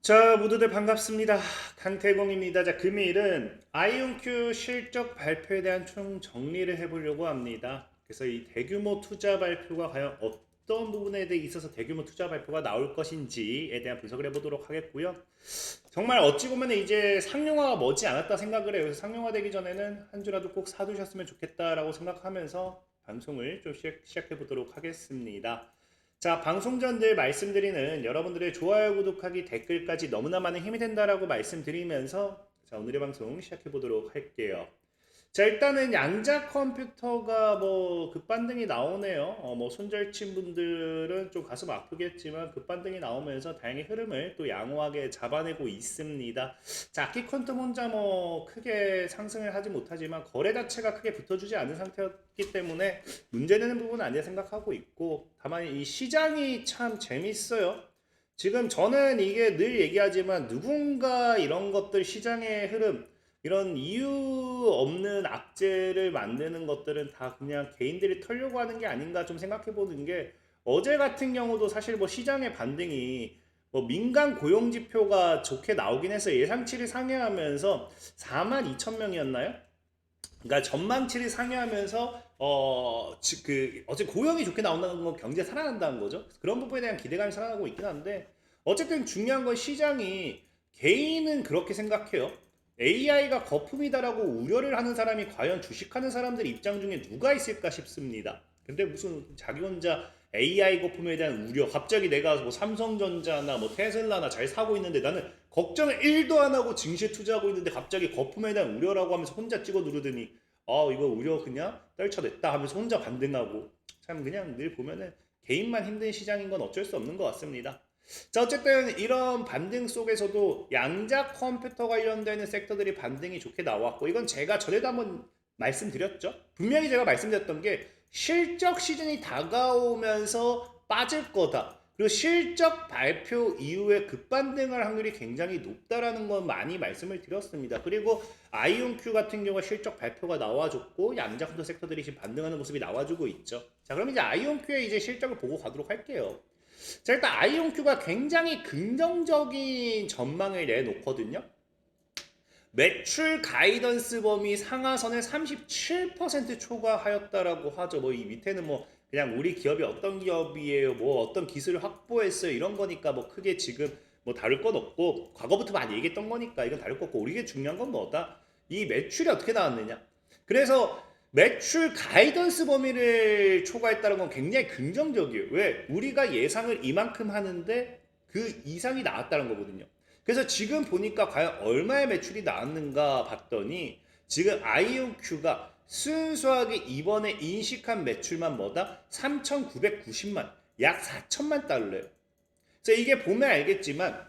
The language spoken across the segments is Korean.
자, 모두들 반갑습니다. 강태공입니다. 자, 금일은 아이온큐 실적 발표에 대한 총 정리를 해보려고 합니다. 그래서 이 대규모 투자 발표가 과연 어떤 부분에 대해 있어서 대규모 투자 발표가 나올 것인지에 대한 분석을 해보도록 하겠고요. 정말 어찌 보면 이제 상용화가 머지 않았다 생각을 해요. 그래서 상용화되기 전에는 한 주라도 꼭 사두셨으면 좋겠다라고 생각하면서 방송을 좀 시작해보도록 하겠습니다. 자, 방송 전 늘 말씀드리는 여러분들의 좋아요, 구독하기, 댓글까지 너무나 많은 힘이 된다라고 말씀드리면서 자, 오늘의 방송 시작해 보도록 할게요. 자, 일단은 양자 컴퓨터가 뭐 급반등이 나오네요. 뭐 손절친 분들은 좀 가슴 아프겠지만 급반등이 나오면서 다행히 흐름을 또 양호하게 잡아내고 있습니다. 자, 아키 퀀텀 혼자 뭐 크게 상승을 하지 못하지만 거래 자체가 크게 붙어주지 않은 상태였기 때문에 문제되는 부분은 아니라 생각하고 있고, 다만 이 시장이 참 재밌어요. 지금 저는 이게 늘 얘기하지만 누군가 이런 것들 시장의 흐름, 이런 이유 없는 악재를 만드는 것들은 다 그냥 개인들이 털려고 하는 게 아닌가 좀 생각해 보는 게, 어제 같은 경우도 사실 뭐 시장의 반등이 뭐 민간 고용 지표가 좋게 나오긴 해서 예상치를 상회하면서 4만 2천 명이었나요? 그러니까 전망치를 상회하면서 어제 고용이 좋게 나온다는 건 경제 살아난다는 거죠. 그런 부분에 대한 기대감이 살아나고 있긴 한데, 어쨌든 중요한 건 시장이, 개인은 그렇게 생각해요. AI가 거품이다라고 우려를 하는 사람이 과연 주식하는 사람들 입장 중에 누가 있을까 싶습니다. 근데 무슨 자기 혼자 AI 거품에 대한 우려, 갑자기 내가 뭐 삼성전자나 뭐 테슬라나 잘 사고 있는데 나는 걱정을 1도 안 하고 증시에 투자하고 있는데 갑자기 거품에 대한 우려라고 하면서 혼자 찍어 누르더니 이거 우려 그냥 떨쳐냈다 하면서 혼자 반등하고, 참 그냥 늘 보면은 개인만 힘든 시장인 건 어쩔 수 없는 것 같습니다. 자, 어쨌든 이런 반등 속에서도 양자 컴퓨터 관련되는 섹터들이 반등이 좋게 나왔고, 이건 제가 전에도 한번 말씀드렸죠. 분명히 제가 말씀드렸던 게 실적 시즌이 다가오면서 빠질 거다, 그리고 실적 발표 이후에 급반등할 확률이 굉장히 높다라는 건 많이 말씀을 드렸습니다. 그리고 아이온큐 같은 경우가 실적 발표가 나와줬고 양자 컴퓨터 섹터들이 지금 반등하는 모습이 나와주고 있죠. 자, 그럼 이제 아이온큐의 이제 실적을 보고 가도록 할게요. 자, 일단 아이온큐가 굉장히 긍정적인 전망을 내놓거든요. 매출 가이던스 범위 상하선을 37% 초과하였다라고 하죠. 뭐 이 밑에는 뭐 그냥 우리 기업이 어떤 기업이에요, 뭐 어떤 기술을 확보했어요, 이런 거니까 뭐 크게 지금 뭐 다룰 건 없고, 과거부터 많이 얘기했던 거니까 이건 다룰 거 없고, 우리에게 중요한 건 뭐다? 이 매출이 어떻게 나왔느냐. 그래서 매출 가이던스 범위를 초과했다는 건 굉장히 긍정적이에요. 왜? 우리가 예상을 이만큼 하는데 그 이상이 나왔다는 거거든요. 그래서 지금 보니까 과연 얼마의 매출이 나왔는가 봤더니, 지금 아이온큐가 순수하게 이번에 인식한 매출만 뭐다? 3,990만, 약 4천만 달러예요. 그래서 이게 보면 알겠지만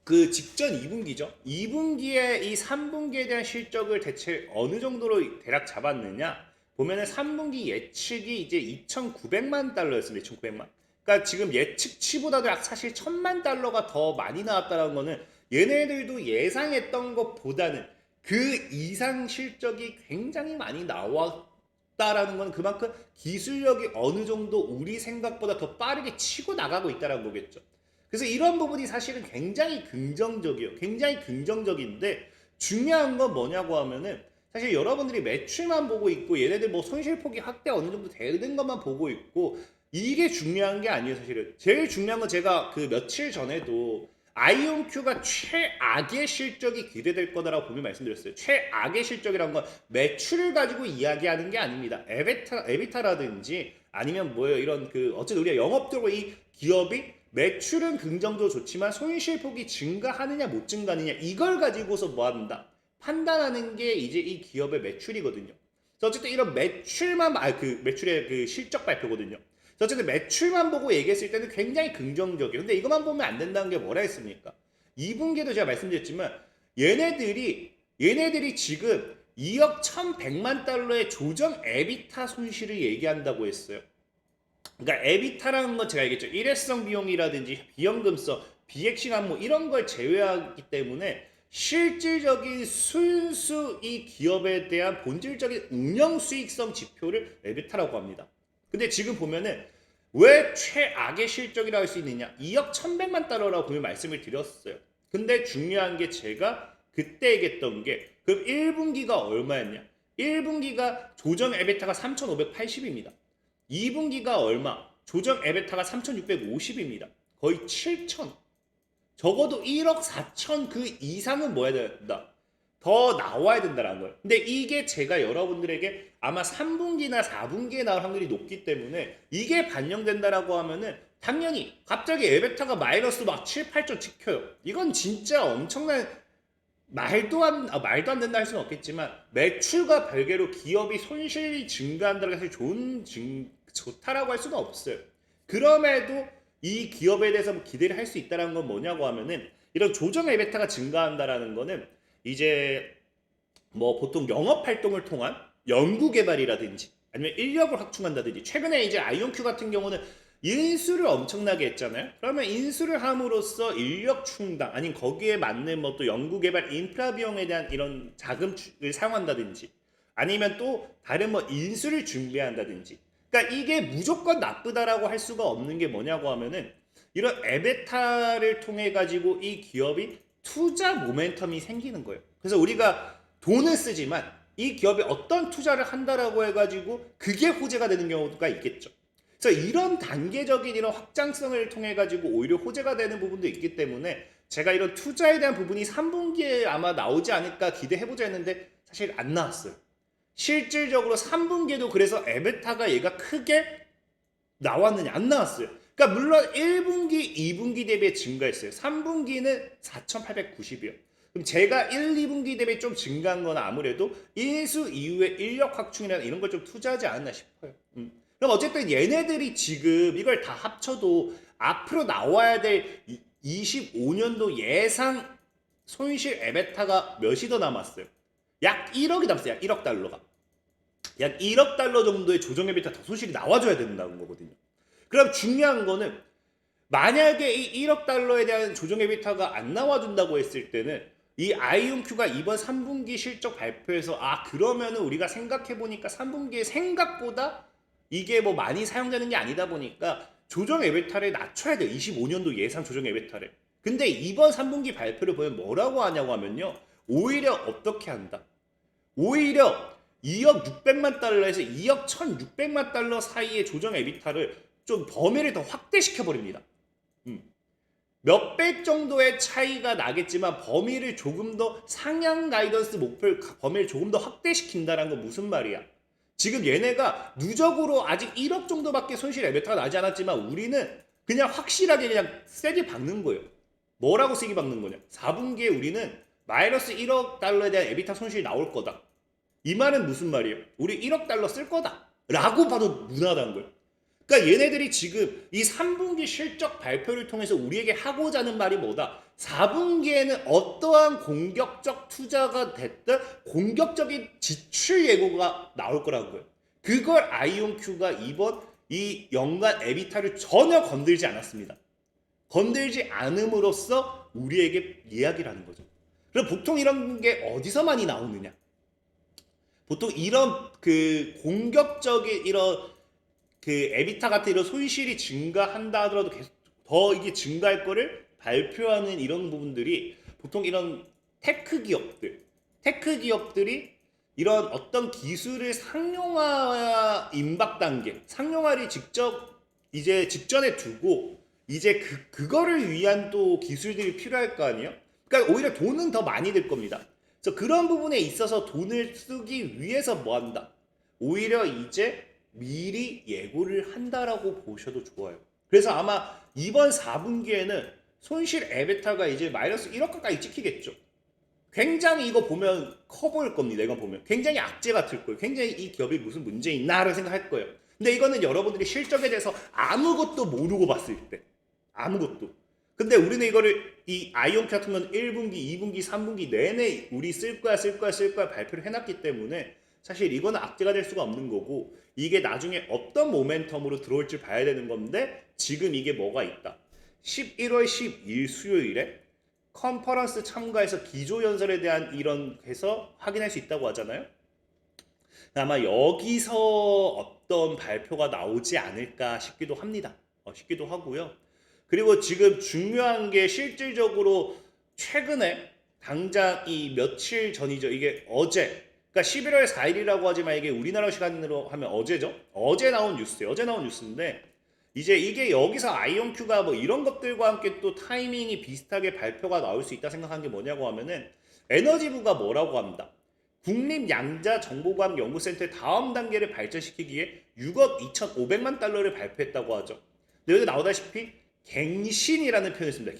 그 직전 2분기죠. 2분기에 이 3분기에 대한 실적을 대체 어느 정도로 대략 잡았느냐? 보면은 3분기 예측이 이제 2,900만 달러였습니다. 2,900만. 그러니까 지금 예측치보다도 약 사실 1,000만 달러가 더 많이 나왔다는 거는, 얘네들도 예상했던 것보다는 그 이상 실적이 굉장히 많이 나왔다라는 건 그만큼 기술력이 어느 정도 우리 생각보다 더 빠르게 치고 나가고 있다는 거겠죠. 그래서 이런 부분이 사실은 굉장히 긍정적이에요. 굉장히 긍정적인데, 중요한 건 뭐냐고 하면은 사실 여러분들이 매출만 보고 있고 얘네들 뭐 손실폭이 확대 어느 정도 되는 것만 보고 있고, 이게 중요한 게 아니에요. 사실은 제일 중요한 건, 제가 그 며칠 전에도 아이온큐가 최악의 실적이 기대될 거다라고 분명히 말씀드렸어요. 최악의 실적이란 건 매출을 가지고 이야기하는 게 아닙니다. 에비타라든지 아니면 뭐예요, 이런 그 어쨌든 우리가 영업적으로 이 기업이 매출은 긍정도 좋지만 손실폭이 증가하느냐 못 증가하느냐, 이걸 가지고서 뭐 한다? 판단하는 게 이제 이 기업의 매출이거든요. 그래서 어쨌든 이런 매출만, 그 매출의 그 실적 발표거든요. 그래서 어쨌든 매출만 보고 얘기했을 때는 굉장히 긍정적이에요. 근데 이것만 보면 안 된다는 게 뭐라 했습니까? 2분기에도 제가 말씀드렸지만 얘네들이 지금 2억 1,100만 달러의 조정 에비타 손실을 얘기한다고 했어요. 그러니까 에비타라는 건 제가 얘기했죠. 일회성 비용이라든지 비연금성, 비액시간 뭐 이런 걸 제외하기 때문에 실질적인 순수 이 기업에 대한 본질적인 운영 수익성 지표를 에비타라고 합니다. 근데 지금 보면은 왜 최악의 실적이라고 할 수 있느냐? 2억 1,100만 달러라고 분명히 말씀을 드렸어요. 근데 중요한 게 제가 그때 얘기했던 게 그럼 1분기가 얼마였냐? 1분기가 조정 에베타가 3,580입니다. 2분기가 얼마? 조정 에베타가 3,650입니다. 거의 7천. 적어도 1억 4천 그 이상은 뭐 해야 된다? 더 나와야 된다는 거예요. 근데 이게 제가 여러분들에게 아마 3분기나 4분기에 나올 확률이 높기 때문에 이게 반영된다라고 하면은 당연히 갑자기 에베타가 마이너스 막 7, 8점 찍혀요. 이건 진짜 엄청난 말도 안 된다 할 수는 없겠지만 매출과 별개로 기업이 손실이 증가한다는 것이 좋다라고 할 수는 없어요. 그럼에도 이 기업에 대해서 기대를 할 수 있다는 건 뭐냐고 하면은 이런 조정 에베타가 증가한다라는 거는 이제 뭐 보통 영업 활동을 통한 연구 개발이라든지 아니면 인력을 확충한다든지 최근에 이제 아이온큐 같은 경우는 인수를 엄청나게 했잖아요. 그러면 인수를 함으로써 인력 충당 아니면 거기에 맞는 뭐 또 연구 개발 인프라 비용에 대한 이런 자금을 사용한다든지 아니면 또 다른 뭐 인수를 준비한다든지 그러니까 이게 무조건 나쁘다라고 할 수가 없는 게 뭐냐고 하면은 이런 에베타를 통해 가지고 이 기업이 투자 모멘텀이 생기는 거예요. 그래서 우리가 돈을 쓰지만 이 기업이 어떤 투자를 한다라고 해가지고 그게 호재가 되는 경우가 있겠죠. 그래서 이런 단계적인 이런 확장성을 통해 가지고 오히려 호재가 되는 부분도 있기 때문에 제가 이런 투자에 대한 부분이 3분기에 아마 나오지 않을까 기대해보자 했는데 사실 안 나왔어요. 실질적으로 3분기에도 그래서 에베타가 얘가 크게 나왔느냐 안 나왔어요. 그러니까 물론 1분기, 2분기 대비에 증가했어요. 3분기는 4,890이요. 그럼 제가 1, 2분기 대비 좀 증가한 건 아무래도 인수 이후에 인력 확충이나 이런 걸 좀 투자하지 않았나 싶어요. 그럼 어쨌든 얘네들이 지금 이걸 다 합쳐도 앞으로 나와야 될 25년도 예상 손실 에베타가 몇이 더 남았어요? 약 1억이 남았어요. 약 1억 달러가. 약 1억 달러 정도의 조정 에베타 더 손실이 나와줘야 된다는 거거든요. 그럼 중요한 거는 만약에 이 1억 달러에 대한 조정 에비타가 안 나와준다고 했을 때는 이 아이온큐가 이번 3분기 실적 발표에서 그러면은 우리가 생각해보니까 3분기에 생각보다 이게 뭐 많이 사용되는 게 아니다 보니까 조정 에비타를 낮춰야 돼요. 25년도 예상 조정 에비타를. 근데 이번 3분기 발표를 보면 뭐라고 하냐고 하면요. 오히려 어떻게 한다? 오히려 2억 600만 달러에서 2억 1,600만 달러 사이의 조정 에비타를 좀 범위를 더 확대시켜 버립니다. 몇백 정도의 차이가 나겠지만 범위를 조금 더 상향 가이던스 목표 범위를 조금 더 확대시킨다는 건 무슨 말이야? 지금 얘네가 누적으로 아직 1억 정도밖에 손실 에베타가 나지 않았지만 우리는 그냥 확실하게 그냥 세게 박는 거예요. 뭐라고 세게 박는 거냐? 4분기에 우리는 마이너스 1억 달러에 대한 에비타 손실이 나올 거다. 이 말은 무슨 말이에요? 우리 1억 달러 쓸 거다. 라고 봐도 무난하다는 거예요. 그러니까 얘네들이 지금 이 3분기 실적 발표를 통해서 우리에게 하고자 하는 말이 뭐다? 4분기에는 어떠한 공격적 투자가 됐든 공격적인 지출 예고가 나올 거라는 거예요. 그걸 아이온큐가 이번 이 연간 에비타를 전혀 건들지 않았습니다. 건들지 않음으로써 우리에게 이야기를 하는 거죠. 그럼 보통 이런 게 어디서 많이 나오느냐? 보통 이런 그 공격적인 이런 그 에비타 같은 이런 손실이 증가한다 하더라도 계속 더 이게 증가할 거를 발표하는 이런 부분들이 보통 이런 테크 기업들이 이런 어떤 기술을 상용화 임박 단계, 상용화를 직접 이제 직전에 두고 이제 그거를 위한 또 기술들이 필요할 거 아니에요? 그러니까 오히려 돈은 더 많이 들 겁니다. 그래서 그런 부분에 있어서 돈을 쓰기 위해서 뭐 한다? 오히려 이제 미리 예고를 한다라고 보셔도 좋아요. 그래서 아마 이번 4분기에는 손실 에베타가 이제 마이너스 1억 가까이 찍히겠죠. 굉장히 이거 보면 커 보일 겁니다. 이거 보면 굉장히 악재 같을 거예요. 굉장히 이 기업이 무슨 문제 있나를 생각할 거예요. 근데 이거는 여러분들이 실적에 대해서 아무것도 모르고 봤을 때 아무것도. 근데 우리는 이거를 이 아이온큐 같은 건 1분기, 2분기, 3분기 내내 우리 쓸 거야 발표를 해놨기 때문에 사실 이거는 악재가 될 수가 없는 거고 이게 나중에 어떤 모멘텀으로 들어올지 봐야 되는 건데 지금 이게 뭐가 있다. 11월 12일 수요일에 컨퍼런스 참가해서 기조연설에 대한 이런 해서 확인할 수 있다고 하잖아요. 아마 여기서 어떤 발표가 나오지 않을까 싶기도 합니다. 싶기도 하고요. 그리고 지금 중요한 게 실질적으로 최근에 당장 이 며칠 전이죠. 이게 어제. 그러니까 11월 4일이라고 하지만 이게 우리나라 시간으로 하면 어제죠. 어제 나온 뉴스예요. 어제 나온 뉴스인데 이제 이게 여기서 아이온큐가 뭐 이런 것들과 함께 또 타이밍이 비슷하게 발표가 나올 수 있다 생각한 게 뭐냐고 하면은 에너지부가 뭐라고 합니다. 국립양자정보과학 연구센터의 다음 단계를 발전시키기 위해 6억 2,500만 달러를 발표했다고 하죠. 근데 여기 나오다시피 갱신이라는 표현을 씁니다.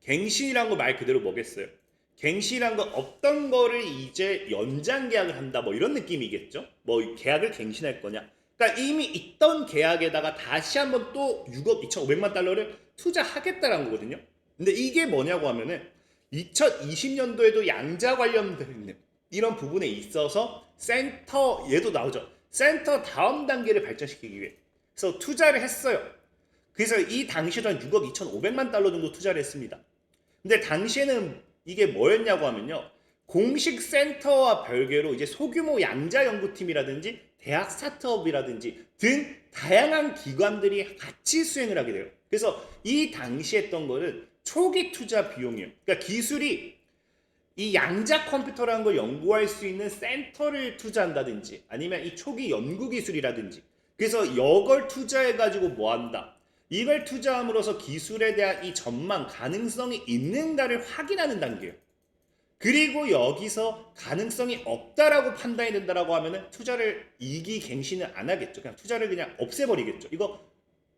갱신이란 거 말 그대로 뭐겠어요? 갱신이란 거 어떤 거를 이제 연장 계약을 한다 뭐 이런 느낌이겠죠? 뭐 계약을 갱신할 거냐? 그러니까 이미 있던 계약에다가 다시 한번 또 6억 2,500만 달러를 투자하겠다라는 거거든요. 근데 이게 뭐냐고 하면은 2020년도에도 양자 관련된 이런 부분에 있어서 센터 얘도 나오죠. 센터 다음 단계를 발전시키기 위해 그래서 투자를 했어요. 그래서 이 당시에도 한 6억 2,500만 달러 정도 투자를 했습니다. 근데 당시에는 이게 뭐였냐고 하면요. 공식 센터와 별개로 이제 소규모 양자 연구팀이라든지 대학 스타트업이라든지 등 다양한 기관들이 같이 수행을 하게 돼요. 그래서 이 당시 했던 거는 초기 투자 비용이에요. 그러니까 기술이 이 양자 컴퓨터라는 걸 연구할 수 있는 센터를 투자한다든지 아니면 이 초기 연구 기술이라든지 그래서 이걸 투자해가지고 뭐 한다. 이걸 투자함으로써 기술에 대한 이 전망, 가능성이 있는가를 확인하는 단계예요. 그리고 여기서 가능성이 없다라고 판단이 된다라고 하면은 투자를 이기갱신을 안 하겠죠. 그냥 투자를 그냥 없애버리겠죠. 이거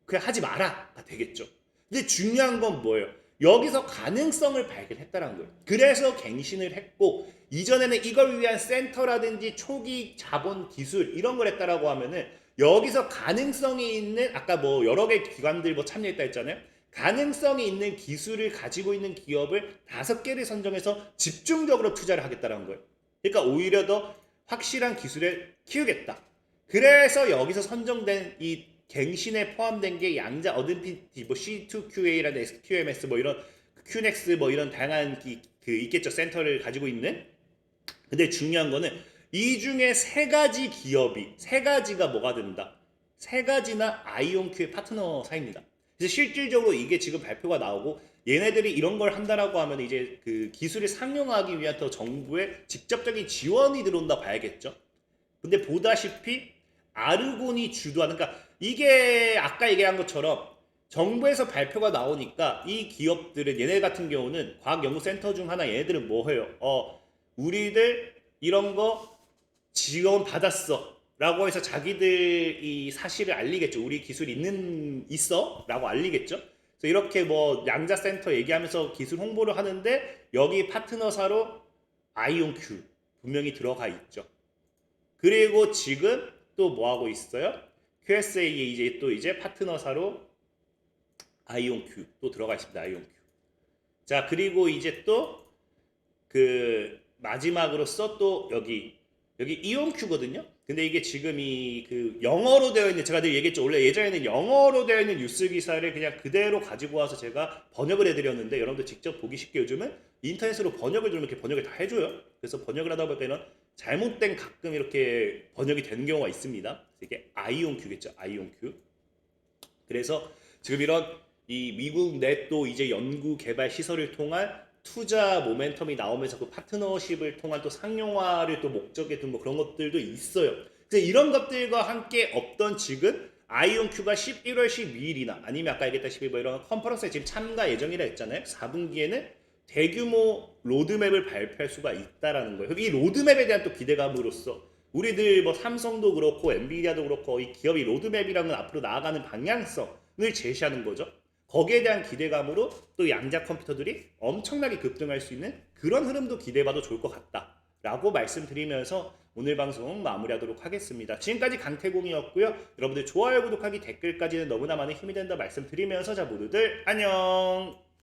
그냥 하지 마라가 되겠죠. 근데 중요한 건 뭐예요? 여기서 가능성을 발견했다는 거예요. 그래서 갱신을 했고 이전에는 이걸 위한 센터라든지 초기 자본 기술 이런 걸 했다라고 하면은 여기서 가능성이 있는 아까 뭐 여러 개 기관들 뭐 참여했다 했잖아요. 가능성이 있는 기술을 가지고 있는 기업을 5개를 선정해서 집중적으로 투자를 하겠다는 거예요. 그러니까 오히려 더 확실한 기술을 키우겠다. 그래서 여기서 선정된 이 갱신에 포함된 게 양자 어드피티 뭐 C2QA라는 SQMS 뭐 이런 QNX 뭐 이런 다양한 그 있겠죠. 센터를 가지고 있는. 근데 중요한 거는 이 중에 세 가지가 뭐가 된다. 세 가지나 아이온큐의 파트너 사입니다. 그래서 실질적으로 이게 지금 발표가 나오고 얘네들이 이런 걸 한다라고 하면 이제 그 기술을 상용화하기 위한 더 정부의 직접적인 지원이 들어온다 봐야겠죠. 근데 보다시피 아르곤이 주도하는 그러니까 이게 아까 얘기한 것처럼 정부에서 발표가 나오니까 이 기업들은 얘네 같은 경우는 과학연구센터 중 하나 얘네들은 뭐 해요? 우리들 이런 거 지원 받았어 라고 해서 자기들 이 사실을 알리겠죠. 우리 기술 있어 라고 알리겠죠. 그래서 이렇게 뭐 양자센터 얘기하면서 기술 홍보를 하는데 여기 파트너사로 아이온큐 분명히 들어가 있죠. 그리고 지금 또 뭐 하고 있어요? QSA에 이제 파트너사로 아이온큐 또 들어가 있습니다. 아이온큐. 자, 그리고 이제 또 그 마지막으로서 또 여기 이온큐거든요. 근데 이게 지금 이 그 영어로 되어 있는 제가 늘 얘기했죠. 원래 예전에는 영어로 되어 있는 뉴스 기사를 그냥 그대로 가지고 와서 제가 번역을 해드렸는데 여러분들 직접 보기 쉽게 요즘은 인터넷으로 번역을 좀 이렇게 번역을 다 해줘요. 그래서 번역을 하다 보니까 잘못된 가끔 이렇게 번역이 되는 경우가 있습니다. 이게 아이온큐겠죠. 아이온큐. 그래서 지금 이런 이 미국 내 또 이제 연구 개발 시설을 통한 투자 모멘텀이 나오면서 그 파트너십을 통한 또 상용화를 또 목적에 둔 뭐 그런 것들도 있어요. 그래서 이런 것들과 함께 없던 지금 아이온큐가 11월 12일이나 아니면 아까 얘기했다시피 뭐 이런 컨퍼런스에 지금 참가 예정이라 했잖아요. 4분기에는 대규모 로드맵을 발표할 수가 있다라는 거예요. 이 로드맵에 대한 또 기대감으로써 우리들 뭐 삼성도 그렇고 엔비디아도 그렇고 이 기업이 로드맵이라는 앞으로 나아가는 방향성을 제시하는 거죠. 거기에 대한 기대감으로 또 양자 컴퓨터들이 엄청나게 급등할 수 있는 그런 흐름도 기대해봐도 좋을 것 같다라고 말씀드리면서 오늘 방송 마무리하도록 하겠습니다. 지금까지 강태공이었고요. 여러분들 좋아요, 구독하기, 댓글까지는 너무나 많은 힘이 된다 말씀드리면서 자 모두들 안녕.